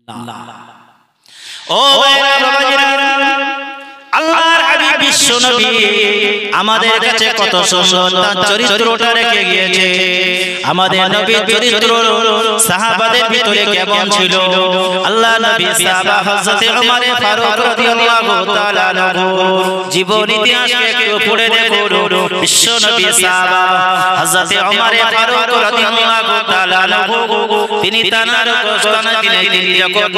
না। ও ভাইরা বাবাজিরা, আল্লাহর হাবিব বিশ্ব নবী আমাদের কাছে কত সুন্দর তার চরিত্রটা রেখে গিয়েছে। আমাদের নবীর চরিত্র সাহাবাদের ভিতরে কেমন ছিল? আল্লাহ নবী সাহাবা হযরত ওমর ফারুক রাদিয়াল্লাহু তাআলা আনহু জীবন ইতিহাসকে একটু পড়ে দেখুন। বিশ্ব নবী সাহাবা হযরত ওমর ফারুক রাদিয়াল্লাহু তাআলা আনহু তিনি তানার কোস্তানা তিনি যখন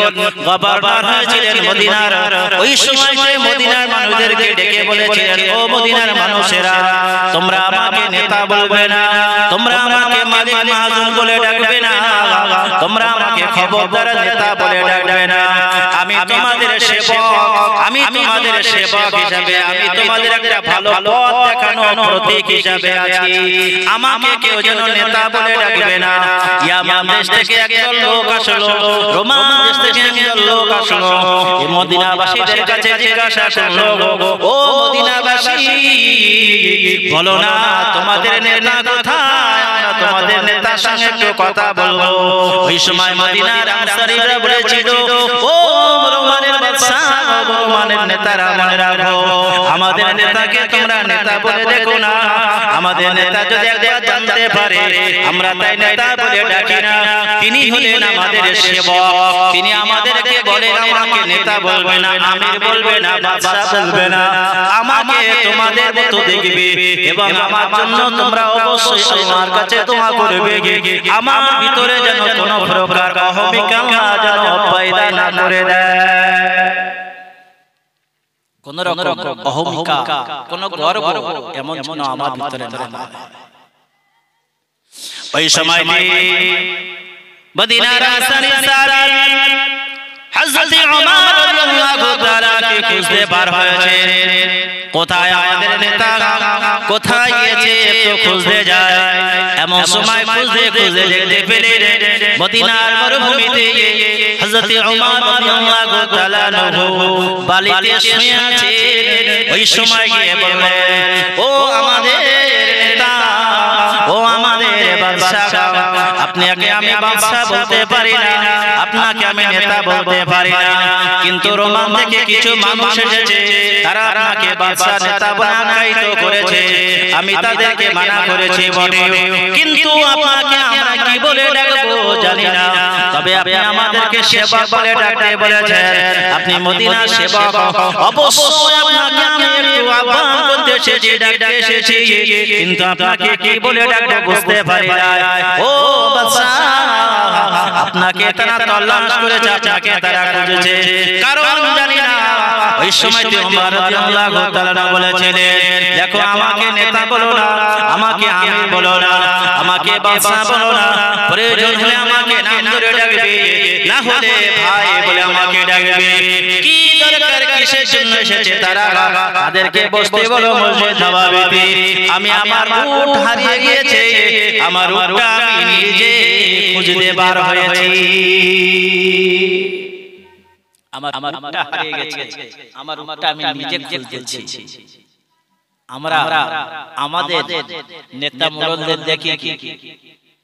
গভর্নর হয়েছিলেন মদিনার, ওই সময় মদিনার মানুষদেরকে ডেকে বলেছিলেন, ও মদিনার মানুষেরা, তোমরা আমাকে নেতা বলবে না, তোমরা আমাকে মালিক মাহাজন বলে ডাকবে না, তোমরা আমাকে খবরদার নেতা বলে ডাকবে না। আমি তোমাদের সেবক, আমি তোমাদের সেবক হিসাবে, আমি তোমাদের একটা ভালো পথ দেখানো প্রতীক হিসাবে আছি। আমাকে কেউ যেন নেতা বলে ডাকবে না। ইয়ামান দেশ থেকে একজন লোক আসলো, রোমান দেশ থেকে একজন লোক আসলো, এই মদিনাবাসীদের কাছে জিজ্ঞাসা করলো, ও মদিনাবাসী, বলো না তোমাদের নেতা কোথায়, তোমাদের নেতার সঙ্গে একটু কথা বলবো। ওই সময় মদিনার আনসারীরা বলেছিল, ও রোমানের বাদশা, রোমানের নেতারা, মনে রাখো আমাদের নেতাকে তোমরা নেতা বলে দেখো না। আমাদের নেতা যদি একবার জানতে পারে আমরা তাই নেতা বলে ডাকি না, তিনি হলেন আমাদের সেবক, তিনি আমাদেরকে বলেন আমাকে নেতা বলবে না, আমির বলবে না, বাদশা বলবে না, আমাকে তোমাদের মতো দেখবে এবং আমার জন্য তোমরা অবশ্যই আমার কাছে দোয়া করবে। আমার ভিতরে যেন কোনো প্রকার অহমিকা যেন পয়দা না করে দেয়, কোন রকম অহমিকা, কোন গর্ব এমন যেন আমার ভিতরে না হয়। ওই সময় মদিনার আনসারী হযরত ওমর রাদিয়াল্লাহু তাআলা কে খুঁজতে বার হয়েছে, কোথায় আমাদের নেতা, কোথায় গিয়েছে একটু খুঁজতে যায়। এমন সময় খুঁজতে খুঁজতে দেখতে পেলেন মদিনার মরুভূমিতে হযরত ওমর রাদিয়াল্লাহু তাআলা আনহু বালিতে শুয়ে আছে। ওই সময় গিয়ে বললেন, ও আমাদের নেতা, ও আমাদের বাদশা, আপনাকে আমি বাদশা বলতে পারি না, আপনাকে আমি নেতা বলতে পারি না, কিন্তু রোমান থেকে কিছু মানুষ এসেছে, তারা আপনাকে বাদশা নেতা বলে আখ্যায়িত করেছে, আমি তাদেরকে মানা করেছি বটে, কিন্তু আপনাকে আমরা কি বলে ডাকবো জানি না, তবে আপনি আমাদেরকে সেবক বলে ডাকতে বলেছেন, আপনি মদিনার সেবক, অবশ্যই আপনাকে আমি একটু আহ্বান করতে এসেছি, ডাকতে এসেছি, কিন্তু আপনাকে কি বলে ডাকবো বুঝতে পারি না। ও বাদশা, আপনাকে তারা তল্লাশ করেছে, আপনাকে তারা খুঁজেছে, কারণ জানি না। ওই সময় ওমর রাদিয়াল্লাহু তাআলা বলেছিলেন, দেখো আমাকে নেতা বলো না, আমাকে আমির বলো না, আমাকে বাদশা বলো না, প্রয়োজন হলে আমাকে নাম ধরে ডাকবে, না হলে ভাই বলে আমাকে ডাকবে। কি দরকার, কিসের জন্য এসেছে তারা, তাদেরকে বসতে বলো মসজিদ নববীতে। আমি আমার উট হারিয়ে গিয়েছে, আমার উটটা আমি নিজে খুঁজতে বার হয়েছি, আমার উটটা হারিয়ে গেছে, আমার উটটা আমি নিজে খুঁজতেছি। আমরা আমাদের নেতা মুরব্বিদের দেখি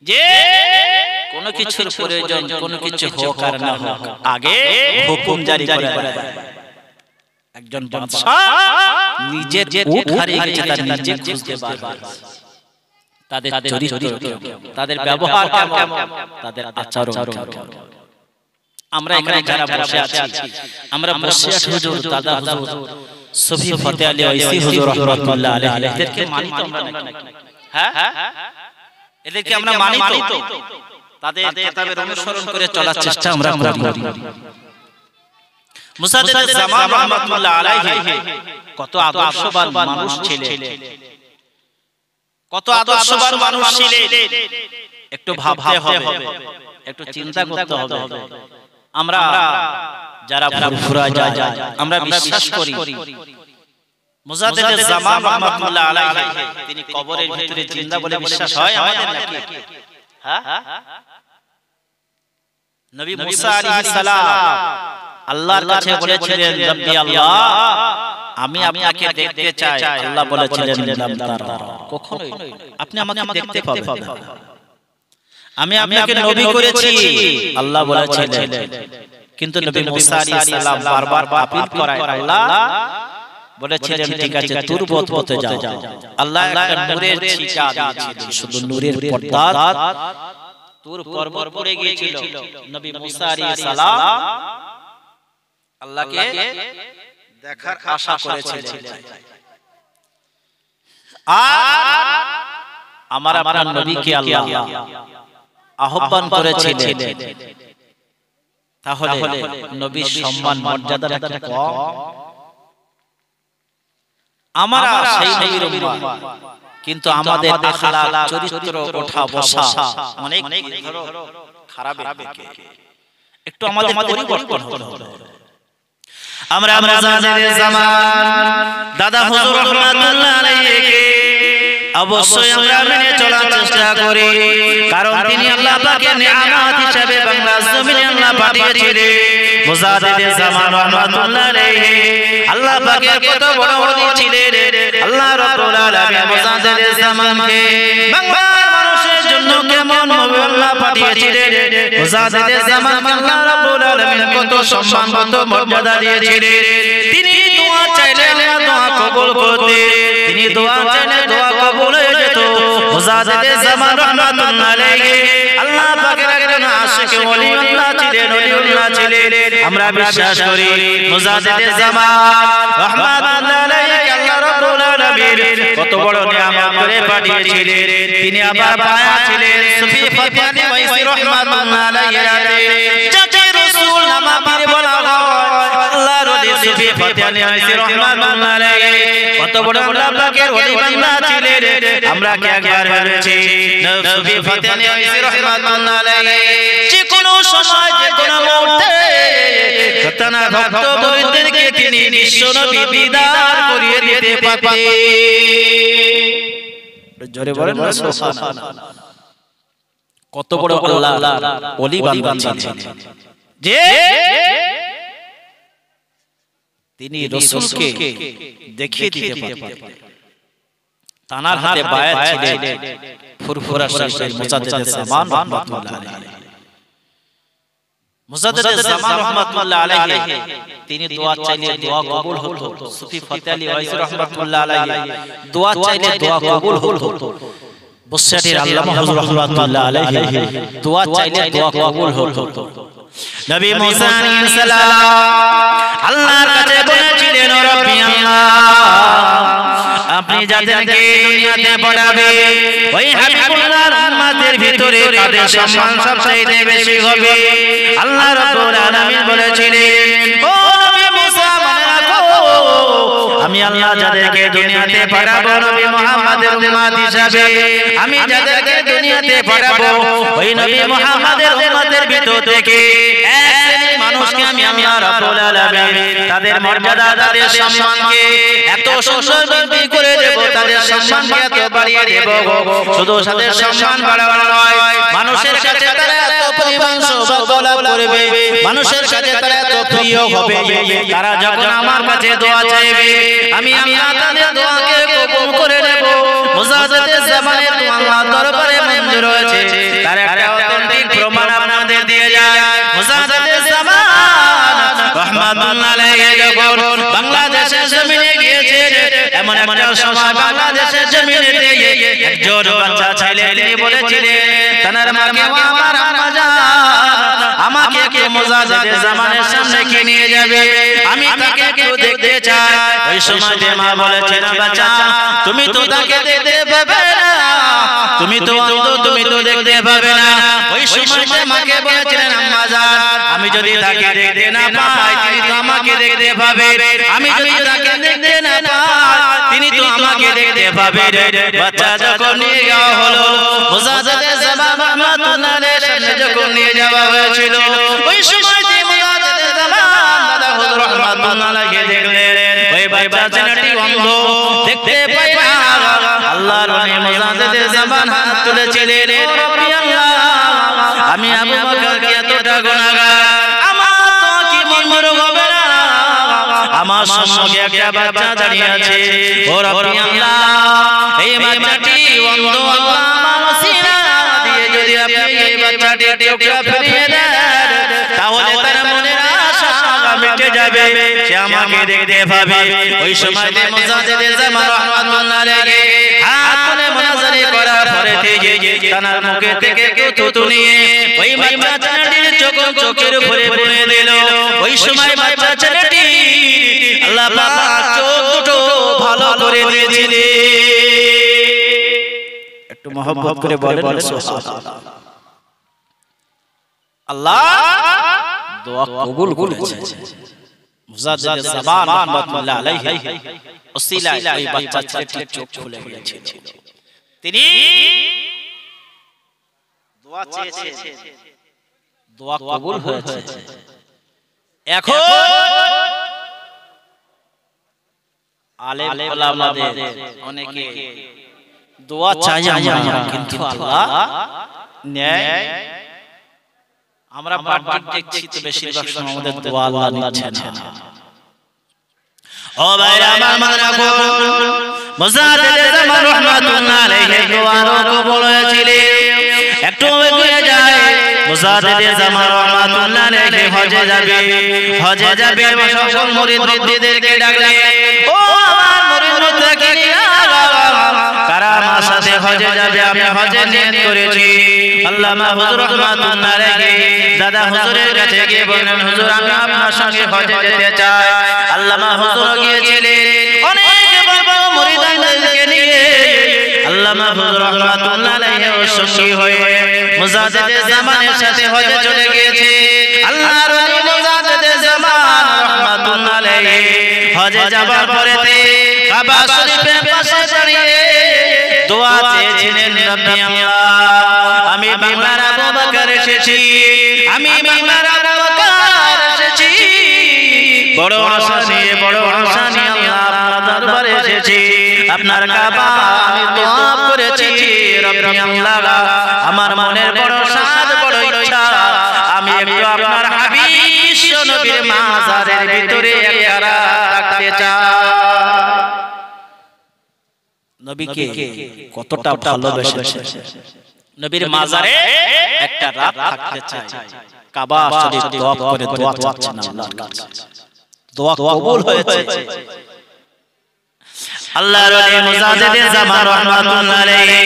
যে কোনো কিছুর প্রয়োজন, কোনো কিছু হোক আর না হোক, আগে হুকুম জারি করে দেয়। একজন বাদশা নিজের উট হারিয়ে গেছে, তার নিজে খুঁজতে বার হয়েছে। তাদের চরিত্র, তাদের ব্যবহার কেমন, তাদের আচরণ কেমন। আমরা এখানে যারা বসে আছি, আমরা বসে আছি হুজুর, দাদা হুজুর, সফি ফতে আলী ওয়াইসি হুজুর রাহমাতুল্লাহ আলাইহি, এদেরকে মানি তো আমরা নাকি? হ্যাঁ, এদেরকে আমরা মানি তো, তাদের কিতাবের অনুসরণ করে চলার চেষ্টা আমরা করি। মুসাদ্দেদ জামান রাহমাতুল্লাহ আলাইহি কত আদর্শবান মানুষ ছিলেন, কত আদর্শবান মানুষ ছিলেন, একটু ভাবতে হবে, একটু চিন্তা করতে হবে। আমরা যারা ফুরফুরা যায়, আমরা বিশ্বাস করি মুজাদ্দেদ জামান রাহমাতুল্লাহ আলাইহি তিনি কবরের ভিতরে জিন্দা বলে বিশ্বাস হয় আমাদের নাকি? হ্যাঁ, নবী মুসা আলাইহিস সালাম আল্লাহর কাছে বলেছিলেন, রব্বি আল্লাহ, আমি আপনাকে দেখতে চাই। আল্লাহ বলেছিলেন, লাম তারা, কখনোই আপনি আমাকে দেখতে পাবেন না, আমি আপনাকে নবী করেছি। আল্লাহ বলেছিলেন, কিন্তু নবী মুসা আলাইহিস সালাম বারবার আপিল করায় আল্লাহ বলেছিলেন ঠিক আছে তুর পথে যাও। আল্লাহ একটা নূরের ছিটা দিয়েছিলেন, শুধু নূরের পর্দা তুর পর্বত পড়ে গিয়েছিল। নবী মুসা আলাইহিস সালাম আল্লাহকে দেখার আশা করেছিলেন। আর আমার আপনার নবীকে আল্লাহ আহ্বান করেছিলেন, তাহলে নবীর সম্মান মর্যাদাটা কি কম? আমরা সেই নবীর উম্মত, কিন্তু আমাদের আখলাক চরিত্র ওঠা বসা অনেক খারাপ দিকে, একটু আমাদের পরিবর্তন হতে হবে। আমরা মুজাহিদের জামান দাদা হুজুর রাহমাতুল্লাহ আলাইহি অবশ্যই আমরা মেনে চলার চেষ্টা করি, কারণ তিনি আল্লাহ পাকের নিয়ামত হিসেবে বাংলা জমিনে আল্লাহ পাঠিয়েছিলেন। মুজাহিদের জামান রাহমাতুল্লাহ আলাইহি আল্লাহ পাকের কত বড় ওলি ছিলেন। আল্লাহ রাব্বুল আলামিন মুজাহিদের জামানকে বাংলার মানুষের জন্য কেমন ভাবে আল্লাহ পাঠিয়েছিলেন। মুজাহিদের জামানকে আল্লাহ রাব্বুল আলামিন কত সম্মান কত মর্যাদা দিয়েছিলেন। তিনি দোয়া চাইলে আল্লাহ দোয়া কবুল করতেন, তিনি দোয়া চাইলে দোয়া কবুল হয়ে যেত। মুজাহিদের জামান রাহমাতুল্লাহ আলাইহি আল্লাহ পাকের একজন আশিক ওলিউল্লাহ ছিলেন, ওলিউল্লাহ ছিলেন। আমরা বিশ্বাস করি মুজাহিদের জামান রাহমাতুল্লাহ আলাইহি আল্লাহ রাব্বুল আলামিন কত বড় নিয়ামত করে পাঠিয়েছিলেন। তিনি আবার পায়া ছিলেন সুফি ফাতিয়ানি ওয়াইসি রাহমাতুল্লাহ আলাইহি যাকে রাসূল নামা পীর বলা হয়। আল্লাহর ওলি সুফি ফাতিয়ানি ওয়াইসি রাহমাতুল্লাহ আলাইহি কত বড় আল্লাহ পাকের ওলি বান্দা ছিলেন। আমরা কি একবার ভেবেছি সুফি ফাতিয়ানি ওয়াইসি রাহমাতুল্লাহ আলাইহি যে কোনো সময় যে কোনো মুহূর্তে কতনা ভক্ত মুরিদদেরকে তিনি বিশ্ব নবী দিদার করিয়ে দিতে পারতেন। জোরে বলেন না সুবহানাল্লাহ। কত বড় আল্লাহর ওলি বান্দা ছিলেন যে তিনি রাসূলকে দেখিয়ে দিতে পারতেন। তানার হাতে বায়াত ছিলেন ফুরফুরা শরীফের মুজাদ্দিদ জামান রাহমাতুল্লাহ আলাইহি। মুজাদ্দিদ জামান রাহমাতুল্লাহ আলাইহি তিনি দোয়া চাইলে দোয়া কবুল হতো। সুফি ফাতিয়ানি ওয়াইসি রাহমাতুল্লাহ আলাইহি দোয়া চাইলে দোয়া কবুল হতো। বুসরাটির আল্লামা হুজুর রাহমাতুল্লাহ আলাইহি দোয়া চাইলে দোয়া কবুল হতো। নবী মুসা আলাইহিস সালাম আল্লাহর কাছে বলেছিলেন রব্বি আল্লাহ, আপনি যাদেরকে দুনিয়াতে পাঠাবে ওই হাবিবুল্লাহর উম্মতের ভিতরে কাদের সম্মান সবচেয়ে বেশি হবে? আল্লাহ রাব্বুল আলামিন বলেছিলেন ও নবী মুসা মনে রাখো, আমি আল্লাহ যাদেরকে দুনিয়াতে পাঠাবো নবী মুহাম্মাদের উম্মত হিসাবে, আমি যাদেরকে দুনিয়াতে পাঠাবো ওই নবী মুহাম্মাদের উম্মতের ভিতর থেকে এক শ্রেণীর মানুষকে আমি আল্লাহ রাব্বুল আলামিন তাদের মর্যাদা তাদের সম্মানকে এত সুন্দর বৃদ্ধি করে দেব, তাদের সম্মানকে এত বাড়িয়ে দেব। শুধু তাদের সম্মান বাড়ানো নয়, মানুষের কাছে তারা এত পরিমাণ সৌভাগ্য লাভ করবে, মানুষের কাছে তারা এত প্রিয় হবে। তারা যখন আমার কাছে দোয়া চাইবে আমি আল্লাহ তাদের দোয়াকে কবুল করে নেব। মুজাদ্দিদ জামানের দোয়া আল্লাহর দরবারে মঞ্জুর হয়েছে, তার একটা অথেন্টিক প্রমাণ আপনাদের দিয়ে যায়। মুজাদ্দিদ জামান রাহমাতুল্লাহ আলাইহি যখন বাংলাদেশের জমিনে গিয়েছে, এমন একটা সময় বাংলাদেশের জমিনে একজন বাচ্চা ছিলেন, তিনি বলেছিলেন তার মাকে আমার আম্মা জান আমাকে একটু মুজাদ্দিদ জামানের সামনে কে নিয়ে যাবে, আমি তাকে একটু দেখতে চাই। ওই সময় যে মা বলেছেন বাচ্চা তুমি তো তাকে দেখতে পাবে না, তুমি তো অন্ধ, তুমি তো দেখতে পাবে না। ওই সময় যে মাকে বলেছিলেন আম্মা জান আমি যদি তাকে দেখতে না পাই তিনি তো আমাকে দেখতে পাবে, আমি যদি তাকে দেখতে না পাই তিনি তো আমাকে দেখতে পাবে। বাচ্চা যখন নিয়ে যাওয়া হলো মুজাদ্দিদ জামান রাহমাতুল্লাহ আলাইহির সামনে যখন নিয়ে যাওয়া হয়েছিল, ওই সময় যে মুজাদ্দিদ জামান দাদা হুজুর রাহমাতুল্লাহ আলাইহি দেখলেন ওই বাচ্চা ছেলেটি অন্ধ, দেখতে পায় না। আল্লাহর ওলি মুজাদ্দিদ জামান হাত তুলেছিলেন রব্বি আল্লাহ, আমি আবু বকরকে এতটা গুনাহগার, আমার তো কি মন মরক হবে না, আমার সম্মুখে একটা বাচ্চা দাঁড়িয়ে আছে। ও রব্বি আল্লাহ এই বাচ্চাটি অন্ধ, আল্লাহ আমার ওসিলা দিয়ে যদি আপনি এই বাচ্চাটির চোখটা ফিরিয়ে দেন তাহলে তার মনে চলে যাবে সে আমাকে দেখতে পাবে ওই সময়তে মুজাদ্দিদে জামান রাহমাতুল্লাহ আলাইহি হাত তুলে মুনাজারি করার পরেতে তার মুখে থেকে থুতু নিয়ে ওই বাচ্চা ছেলেটির চোখের উপরে পুরে দিল ওই সময় বাচ্চা ছেলেটি আল্লাহ পাক চোখ দুটো ভালো করে দিয়েছিলেন একটু মহব্বত করে বলেন সুবহানাল্লাহ আল্লাহ দোয়া কবুল করেছে মুজাদ্দিদে জামান রাহমাতুল্লাহ আলাইহি ওসিলায় ওই বাচ্চা ছেলেটির চোখ খুলে গিয়েছিল তিনি দোয়া চেয়েছেন দোয়া কবুল হয়েছে এখন আলেম ওলামাদের অনেকে দোয়া চাই আমরা কিন্তু আল্লাহ নেয় আমরা বাহ্যিক দেখছি তো বেশিরভাগ সময় আমাদের দোয়া আল্লাহ নিচ্ছেন না ও ভাইরা আমার মনে রাখো মুজাদ্দিদে জামান রাহমাতুল্লাহ আলাইহি দোয়ার কবুল হয়েছিল একটু এগিয়ে যায় মুজাদ্দিদে জামান রাহমাতুল্লাহ আলাইহি হজে যাবে সকল মুরিদদেরকে ডাকলে ও আমার মুরিদ মুত্তাকিনা কারা আমার সাথে হজে যাবে আমি হজে নিয়ত করেছি আল্লামা হুজুর রাহমাতুল্লাহ আলাইহি দাদা হুজুরের কাছে গিয়ে বললেন হুজুর আমি আপনার সঙ্গে হজে যেতে চাই আল্লামা হুজুর গিয়েছিলেন অনেক বাবা মুরিদদেরকে নিয়ে আল্লামা হুজুর রাহমাতুল্লাহ আলাইহি সঙ্গী হয়ে মুজাদ্দিদে জামানের সাথে হজে চলে গিয়েছে আল্লাহর ওলি মুজাদ্দিদে জামান রাহমাতুল্লাহ আলাইহি হজে যাবার পরেতে কাবা শরীফের পাশে দাঁড়িয়ে দোয়া চেয়েছিলেন রব্বি আল্লাহ আমি বাংলার আবু বকর এসেছি আমি বাংলার আবু বকর এসেছি বড় আশা নিয়ে আল্লাহ আপনার দরবারে এসেছি আপনার কাবা আমি তওয়াফ করেছি রব্বি আল্লাহ আমার মনের বড় সাদ বড় ইচ্ছা আমি একটু আপনার হাবিব বিশ্ব নবীর মাজারের ভিতরে একটা রাত থাকতে চাই নবীকে কতটা ভালোবেসেছে নবীর মাজারে একটা রাত থাকতে চাই কাবা শরীফ তওয়াফ করে দোয়া চাচ্ছেন আল্লাহর কাছে দোয়া কবুল হয়েছে আল্লাহর ওলি মুজাদ্দিদে জামান রাহমাতুল্লাহ আলাইহি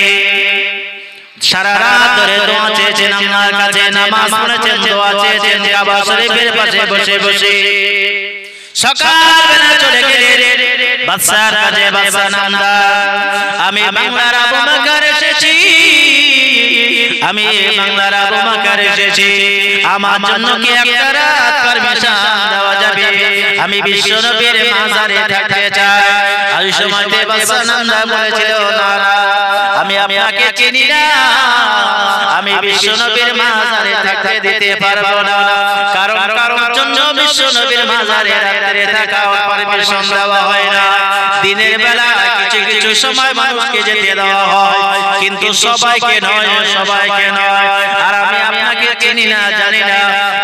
সারা রাত ধরে দোয়া চেয়েছেন আল্লাহর কাছে নামাজ পড়েছেন দোয়া চেয়েছেন কাবা শরীফের পাশে বসে বসে সকালবেলা চলে গেলেন বাদশার কাছে বাদশা নামদার আমি বাংলার আবু বকর এসেছি আমি বাংলার আবু বকর এসেছি আমার জন্য কি একটা রাত পারমিশন দেওয়া যাবে আমি বিশ্ব নবীর মাজারে থাকতে চাই ওই সময়তে বাদশা নামদার বলেছিল না আমি আপনাকে চিনি না আমি বিশ্ব নবীর মাজারে থাকতে দিতে পারবো না কারণ জন্য বিশ্ব নবীর মাজারে রাতে থাকা পারমিশন দেওয়া হয় না দিনের বেলা কিছু সময় মানুষকে যেতে দেওয়া হয় কিন্তু সবাইকে নয় আর আমি আপনাকে চিনি না জানি না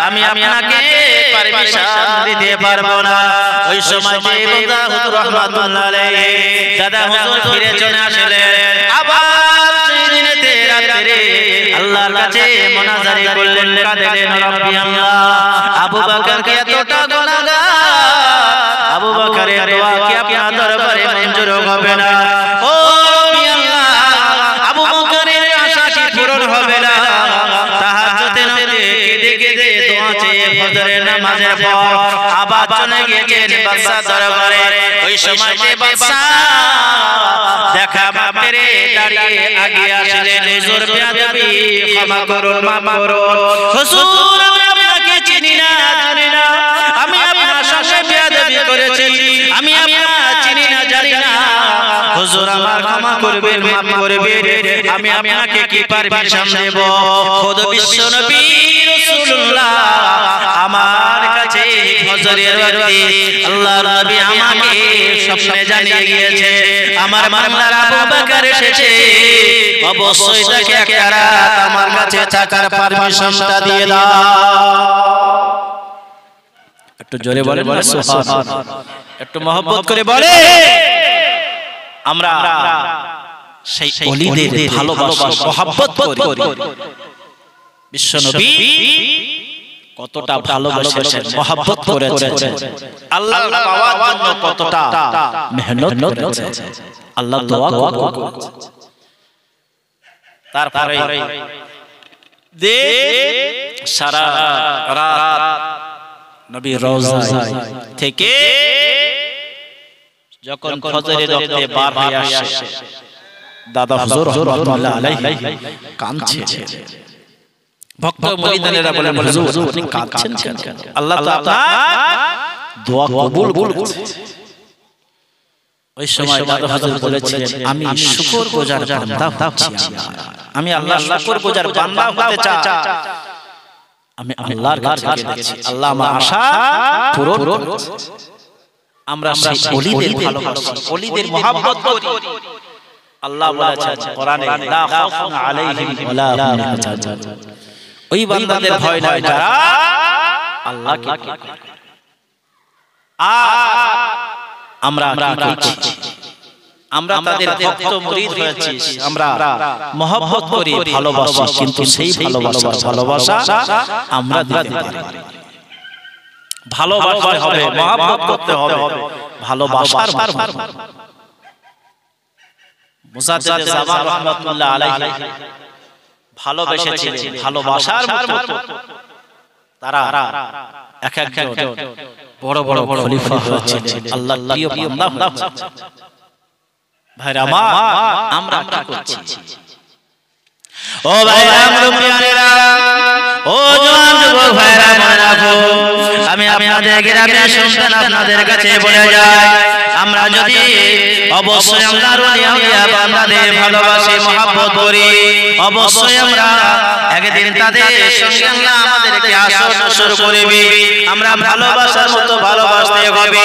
আমি আপনাকে পারমিশন দিতে পারবো না ওই সময় যে বান্দা হুজুর রাহমাতুল্লাহ আলাইহি দাদা হুজুর ফিরে চলে আসলেন আবার সেই দিনেতে রাতে আল্লাহর কাছে মুনাজারি করলেন কাঁদলেন রব্বি আল্লাহ আবু বকরকে এতটা গুনাহগার আবু বকরের দোয়া কি আপনার দরবারে মঞ্জুর হবে না ও আল্লাহ আবু বকরের আশা কি পূরণ হবে না তাহাজ্জুদে নবী কেঁদে দোয়া চেয়ে ফজরের নামাজের পর আবার চলে গিয়েছেন বাদশা দরবারে ওই সময়তে বাদশা দেখা বাপরে দাঁড়িয়ে আগিয়ে আসলেন হুজুর বেয়াদবি ক্ষমা করুন মাফ করুন হুজুর আমি আপনাকে চিনি না আমি আপনার সাথে বেয়াদবি করেছি আমি আপনাকে চিনি না জানি না হুজুর আমার ক্ষমা করবেন মাফ করবেন আমি আপনাকে কি পারমিশন দেব খোদ বিশ্ব নবী রাসূলুল্লাহ আমার কাছে ফজরের ওয়াক্তে আল্লাহর নবী আমাকে স্বপ্নে জানিয়ে গিয়েছে আমার বাংলার আবু বকর এসেছে অবশ্যই তাকে একটা রাত আমার কাছে থাকার পারমিশনটা দিয়ে দাও একটু জোরে বলেন সুবহানাল্লাহ একটু মহব্বত করে বলে আমরা সেই ওলিদের ভালোবাসা মহব্বত করি বিশ্ব নবী কতটা ভালোবেসেছেন, মহব্বত করেছেন, আল্লাহ পাওয়ার জন্য কতটা মেহনত করেছেন, আল্লাহ দোয়া করেছেন। তারপরে দে সারা রাত নবী রওজায় থেকে যখন ফজরের ওয়াক্তে বার হয়ে আসে, দাদা হুজুর রাহমাতুল্লাহ আলাইহি কাঁদছে। ভক্ত মুরিদানেরা বলেন, হুজুর আপনি কাঁদছেন কেন? আল্লাহ তো আপনার দোয়া কবুল করেছে। ওই সময় দাদা হুজুর বলেছিলেন, আমি শুকরগুজার বান্দা হচ্ছি, আমি আল্লাহর শুকরগুজার বান্দা হতে চাই, আমি আল্লাহর কাছে গেছি, আল্লাহ আমার আশা পূরণ করেছে। আমরা সেই ওলিদের ভালোবাসি, ওলিদের মহব্বত করি। আল্লাহ বলেছেন কোরআনে, লা খাউফুন আলাইহিম ওয়া লা হুম ইয়াহজানুন। ওই বান্দাদের ভয় নাই যারা আল্লাহকে ভয় করে। আমরা কি করছি? আমরা তাদের ভক্ত মুরিদ হয়েছি, আমরা মহব্বত করি, ভালোবাসি, কিন্তু সেই ভালোবাসা আমরা দিতে পারি। ভালোবাসা হবে, মহব্বত করতে হবে, ভালোবাসার মতো। মুজাদ্দিদ জামান রাহমাতুল্লাহ আলাইহি ভালোবেসেছিলেন, ভালোবাসার মতো। তারা এক একজন বড় বড় খলিফা হয়েছিলেন, আল্লাহর প্রিয় বান্দা হয়েছিলেন। ভাইরা আমার, আমরা কি করছি? ও ভাইরা মুরব্বিয়ানেরা, ও জওয়ান যুবক ভাইরা, মনে রাখো, আমি আপনাদের গ্রামের সন্তান আপনাদের কাছে বলে যাই, আমরা যদি অবশ্যই আমরা রুলিয়া বান্দাদের ভালোবাসি, মহব্বত করি, অবশ্যই আমরা একদিন তাদের সঙ্গে আল্লাহ আমাদেরকে আসর নসর করবে। আমরা ভালোবাসার মতো ভালোবাসতে হবে।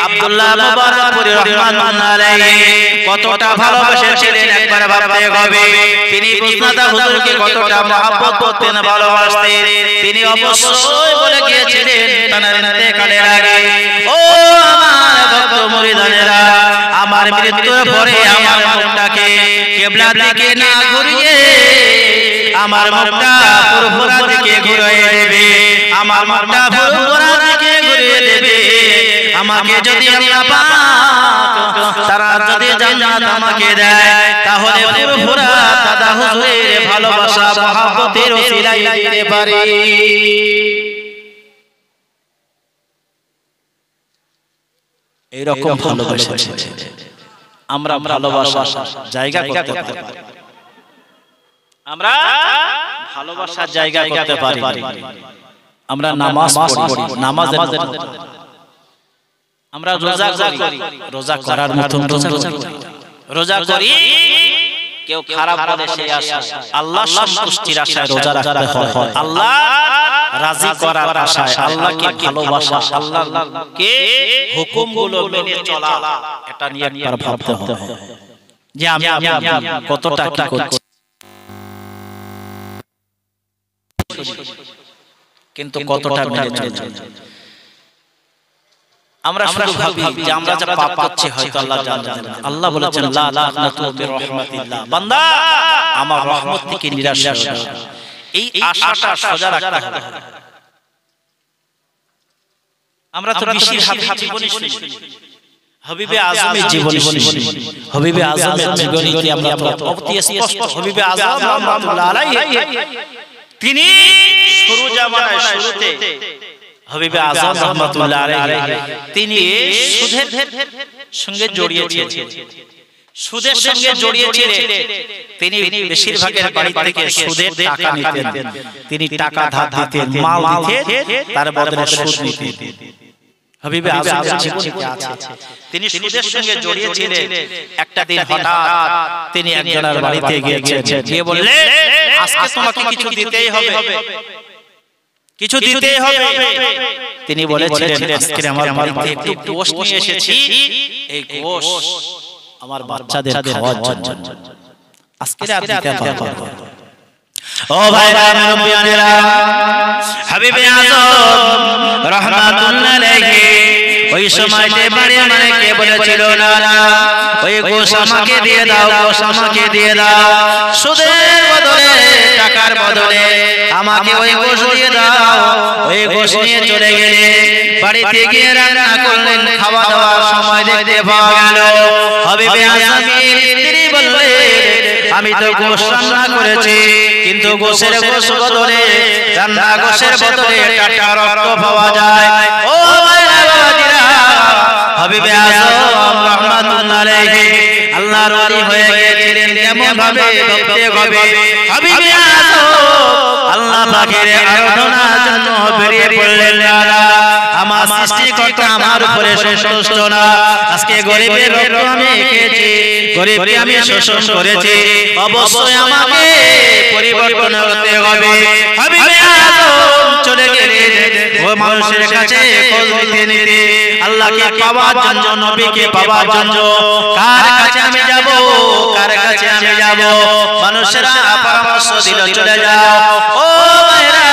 আব্দুল্লাহ মুবারকপুরি রাহমাতুল্লাহ আলাইহি কতটা ভালোবেসেছিলেন একবার ভাবতে হবে। তিনি মুসনাদা হুজুরকে কতটা মহব্বত করতেন, ভালোবাসতেন। তিনি অবশ্যই বলে গিয়েছিলেন তার ইন্তেকালের আগে, ও আমার ভক্ত মুরিদানেরা, আমার মৃত্যুর পরে আমার মুখটাকে কিবলা দিকে না ঘুরিয়ে আমার মুখটা পূর্বরা দিকে ঘুরিয়ে দেবে, আমার মুখটা পূর্বরা দিকে ঘুরিয়ে দেবে। আমাকে যদি আল্লাহ পাক তারা যদি জান্নাত আমাকে দেয়, তাহলে পূর্বরা দাদা হুজুরের ভালোবাসা মহব্বতের ওসিলায় দিতে পারি। এইরকম ভালোবাসা আমরা ভালোবাসার জায়গা করতে পারি, আমরা ভালোবাসার জায়গা করতে পারি। আমরা নামাজ পড়ি, নামাজের মতো আমরা রোজা করি, রোজা করার মতো রোজা করি। কেউ খারাপ বলে সেই আশা, আল্লাহ সন্তুষ্টির আশায় রোজা রাখতে হয়, আল্লাহ রাজি করার আশায়, আল্লাহকে ভালোবাসা, আল্লাহকে হুকুমগুলো মেনে চলা, এটা নিয়ে একবার ভাবতে হবে যে আমি কতটা কি করছি। কিন্তু কতটা মেনে চলছি। আমরা শুধু ভাবি যে আমরা যা পাপ করছি হয়তো আল্লাহ জানেন না। আল্লাহ বলেছেন, লা তাকনাতু মির রাহমাতিল্লাহ, বান্দা আমার রহমত থেকে নিরাশ হয়ো না। এই আশাটা সোজা রাখতে হবে। আমরা তো বেশিরভাগ জীবনী শুনি, হাবিবে আজমের জীবনী শুনি, হাবিবে আজমের জীবনী কি আমরা অতি স্পষ্ট। হাবিবে আজম রাহমাতুল্লাহ আলাইহি তিনি শুরু জামানায় শুরুতে হাবিবে আজম রাহমাতুল্লাহ আলাইহি তিনি সুদের সঙ্গে জড়িয়েছিলেন, সুদের সঙ্গে জড়িয়েছিলেন। তিনি বেশিরভাগের বাড়ি থেকে সুদের টাকা নিতেন, তিনি টাকা ধার দিতেন, মাল দিতেন, তার বদলে সুদ নিতেন। হাবিবে আজমের জীবনীতে আছে তিনি সুদের সঙ্গে জড়িয়েছিলেন। একটা দিন হঠাৎ তিনি একজনের বাড়িতে গিয়েছেন, গিয়ে বললেন, আজকে তোমাকে কিছু দিতেই হবে, কিছু দিতেই হবে। তিনি বলেছিলেন, আজকে আমার বাড়িতে একটু গোশত নিয়ে এসেছি, এই গোশত আমার বাচ্চাদের খাওয়ার জন্য, আজকে রাত দিতে পারবো। ও ভাইরা মুরব্বিয়ানেরা, হাবিবে আজম রাহমাতুল্লাহ আলাইহি ওই সময়তে বাড়ি মানে কে বলেছিল, না না ওই গোশত আমাকে দিয়ে দাও, গোশত আমাকে দিয়ে দাও, সুদের বদলে, টাকার বদলে আমাকে ওই গোশ দিয়ে দাও। ওই গোশ নিয়ে চলে গেলে বাড়িতে গিয়ে রান্না করলেন। খাওয়া দাওয়ার সময় দেখতে পাওয়া গেল হাবিবে আজমের স্ত্রী বললেন, আমি তো গোশ রান্না করেছি, কিন্তু গোশের গোশ বদলে রান্না গোশের বদলে টাটকা রক্ত পাওয়া যায়। ও বাবাজিরা, হাবিবে আজম রাহমাতুল্লাহ আলাইহি আল্লাহর ওলি হয়ে গিয়েছিলেন। কেমন ভাবে দেখতে হবে, হাবিবে আজম আল্লাহ পাকের আরাধনার জন্য বেরিয়ে পড়লেন। আমার সৃষ্টিকর্তা আমার উপরে সন্তুষ্ট না। আজকে গরিবের রক্ত আমি খেয়েছি, গরিবকে আমি শোষণ করেছি, অবশ্যই আমাকে পরিবর্তন করতে হবে। হাবিবে আজম চলে গেলেন ও মানুষের কাছে খোঁজ নিতে নিতে, আল্লাহকে পাওয়ার জন্য, নবীকে পাওয়ার জন্য। কার কাছে আমি যাব, কার কাছে আমি যাব? মানুষেরা পরামর্শ দিল, চলে যাও। ও ভাইরা,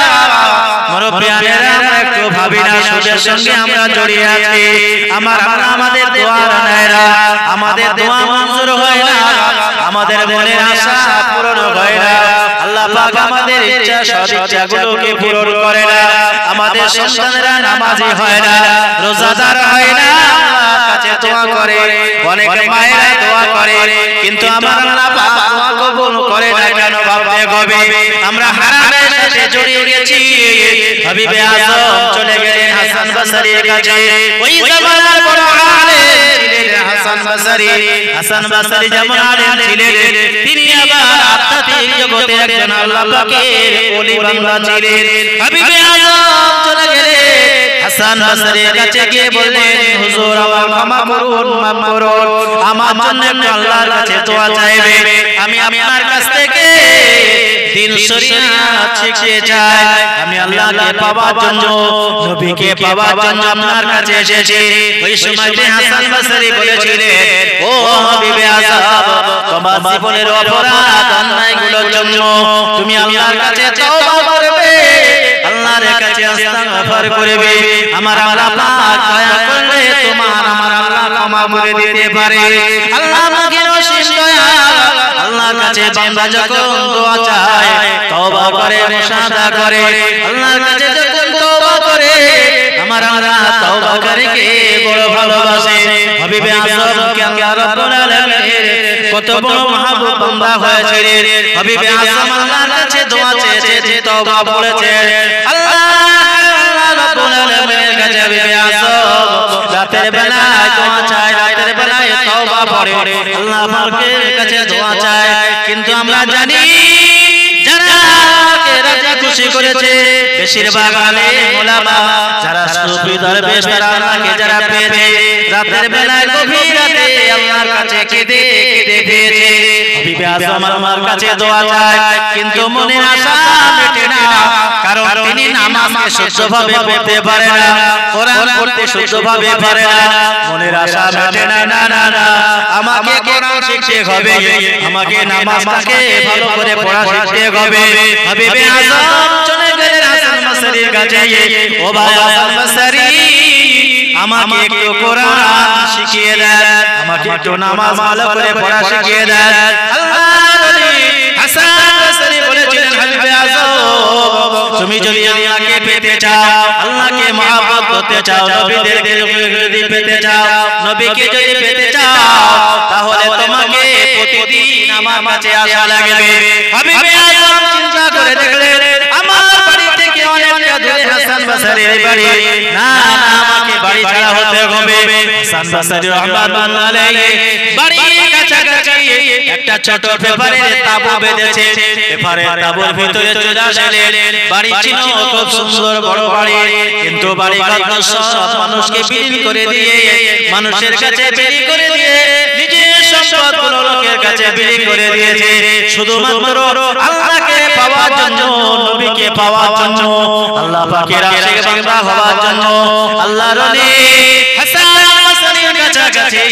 মুরব্বিয়ানেরা, আমরা একটু ভাবি না সুদের সঙ্গে আমরা জড়িয়ে আছি। আমাদের দোয়া নেয় না, আমাদের দোয়া মঞ্জুর হয় না, আমাদের মনের আশা পূরণ হয় না। আল্লাহ পাক আমাদের ইচ্ছা সদিচ্ছাগুলোকে পূরণ করে না। আমাদের সন্তানেরা নামাজি হয় না, রোজাদার হয় না, কাছে দোয়া করে, অনেক মায়েরা দোয়া করে, কিন্তু আমার আল্লাহ পাক দোয়া কবুল করে না কেন? ভাবতে হবে। আমরা হারামের সাথে জড়িয়ে গেছি। হাবিবে আজম চলে গেলেন হাসান বসরির কাছে। ওই জামানার বড় আলেম ছিলেন হাসান বসরি। হাসান বসরি যেমন আলেম ছিলেন, তিনি আবার আধ্যাত্মিক জগতে একজন আল্লাহ পাকের ওলি বান্দা ছিলেন। হাবিবে আজম চলে গেলেন হাসান বসরির কাছে গিয়ে বললেন, হুজুর আমার ক্ষমা করুন, মাফ করুন, আমার জন্য একটু আল্লাহর কাছে দোয়া চাইবে। আমি আপনার কাছ থেকে দিন শরিয়াত শিখতে চাই। আমি আল্লাহকে পাওয়ার জন্য, নবীকে পাওয়ার জন্য আপনার কাছে এসেছি। ওই সময়তে হাসান বসরি বলেছিলেন, ও হাবিবে আজম, তোমার জীবনের অপরাধ অন্যায়গুলোর জন্য তুমি আল্লাহর কাছে তওবা করবে, আল্লাহর কাছে ইস্তিগফার করবে। আমার আল্লাহ পাক দয়া করলে তোমার আমার আল্লাহ ক্ষমা করে দিতে পারে। আল্লাহ আমাকে অসীম দয়া। আল্লাহর কাছে বান্দা যখন দোয়া চায়, তওবা করে, মুসাদা করে, আল্লাহর কাছে যখন তওবা করে, আমার আল্লাহ তওবাকারীকে বড় ভালোবাসে। হাবিবে আজম কে আল্লাহ রাব্বুল আলামিন কত বড় মাহবুব বান্দা হয়েছিলেন। হাবিবে আজম আল্লাহর কাছে দোয়া চেয়েছে, তওবা করেছে। আল্লাহ রাব্বুল আলামিনের কাছে হাবিবে আজম রাতের বেলায় দোয়া চায়, রাতের বেলায় তওবা পড়ে, আল্লাহ পাকের কাছে দোয়া চায়। কিন্তু আমরা জানি যারা রাজি খুশি করেছে বেশিরভাগ আলেম ওলামা, যারা সুফি দরবেশ, তারা আল্লাহকে যারা পেয়েছে রাতের বেলায় গভীর রাতে আল্লাহর কাছে কেঁদে কেঁদে পেয়েছে। হাবিবে আজম আল্লাহর কাছে দোয়া চায়, কিন্তু মনের আশা মেটে না, কারণ তিনি নামাজকে শুদ্ধভাবে পড়তে পারে না, কোরআন পড়তে শুদ্ধভাবে পারে না, মনের আশা মেটে না। না না না, আমাকে কোরআন শিখতে হবে, আমাকে নামাজটাকে ভালো করে পড়া শিখতে হবে। হাবিবে আজম চলে গেলেন হাসান বসরির কাছে। ও ভাই হাসান বসরি, আমাকে একটু কোরআন শিখিয়ে দেন, আমাকে একটু নামাজ ভালো করে পড়া শিখিয়ে দেন। আল্লাহর ওলি হাসান বসরি বলেছিলেন, হাবিবে আজম, তুমি যদি আল্লাহকে পেতে চাও, আল্লাহকে মহব্বত করতে চাও, নবীদেরকে যদি পেতে চাও, নবীকে যদি পেতে চাও, তাহলে তোমাকে প্রতিদিন আমার কাছে আসা লাগবে। হাবিবে আজম চিন্তা করে দেখলেন, আমার বাড়ি থেকে অনেকটা দূরে হাসান বসরির বাড়ি, না না, আমাকে বাড়ি ছাড়া হতে হবে। হাসান বসরি রাহমাতুল্লাহ আলাইহি বাড়ির কাছাকাছি একটা ছোট পেপারের তাবু বেঁধেছে। পেপারের তাবুর ভিতরে চলে আসলেন। বাড়ি ছিল খুব সুন্দর বড় বাড়ি, কিন্তু বাড়ি ঘর সব মানুষকে বিলীন করে দিয়ে, মানুষের কাছে বিলি করে দিয়ে, নিজের সম্পদগুলো লোকের কাছে বিলি করে দিয়েছে, শুধুমাত্র আল্লাহকে পাওয়ার জন্য, নবীকে পাওয়ার জন্য, আল্লাহ পাকের আশিক বান্দা হওয়ার জন্য। আল্লাহর ওলি হাসান বসরির কাছাকাছি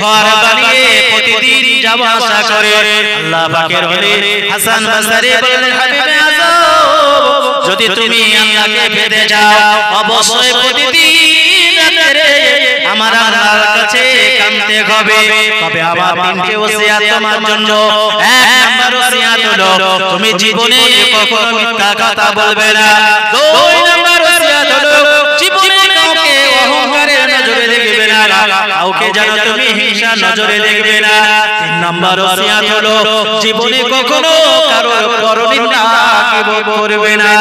ঘর বানিয়ে প্রতিদিন যাওয়া আসা করে। আল্লাহ পাকের ওলি হাসান বসরি বললেন, হাবিবে আজম, যদি তুমি আল্লাহকে পেতে চাও, অবশ্যই প্রতিদিন রাতে আমার আল্লাহর কাছে কাঁদতে নিতে হবে। তবে আমার তিনটে ওসিয়াত তোমার জন্য। এক নাম্বার ওসিয়াত হলো তুমি জীবনে কখনো মিথ্যা কথা বলবে না। দুই নাম্বার ওসিয়াত হলো জীবনে কাউকে অহংকারের নজরে দেখবে না, কাউকে যেন তুমি হিংসা নজরে দেখবে না। তিন নাম্বার ওসিয়াত হলো জীবনে কখনো কারো পরনিন্দা করবে না।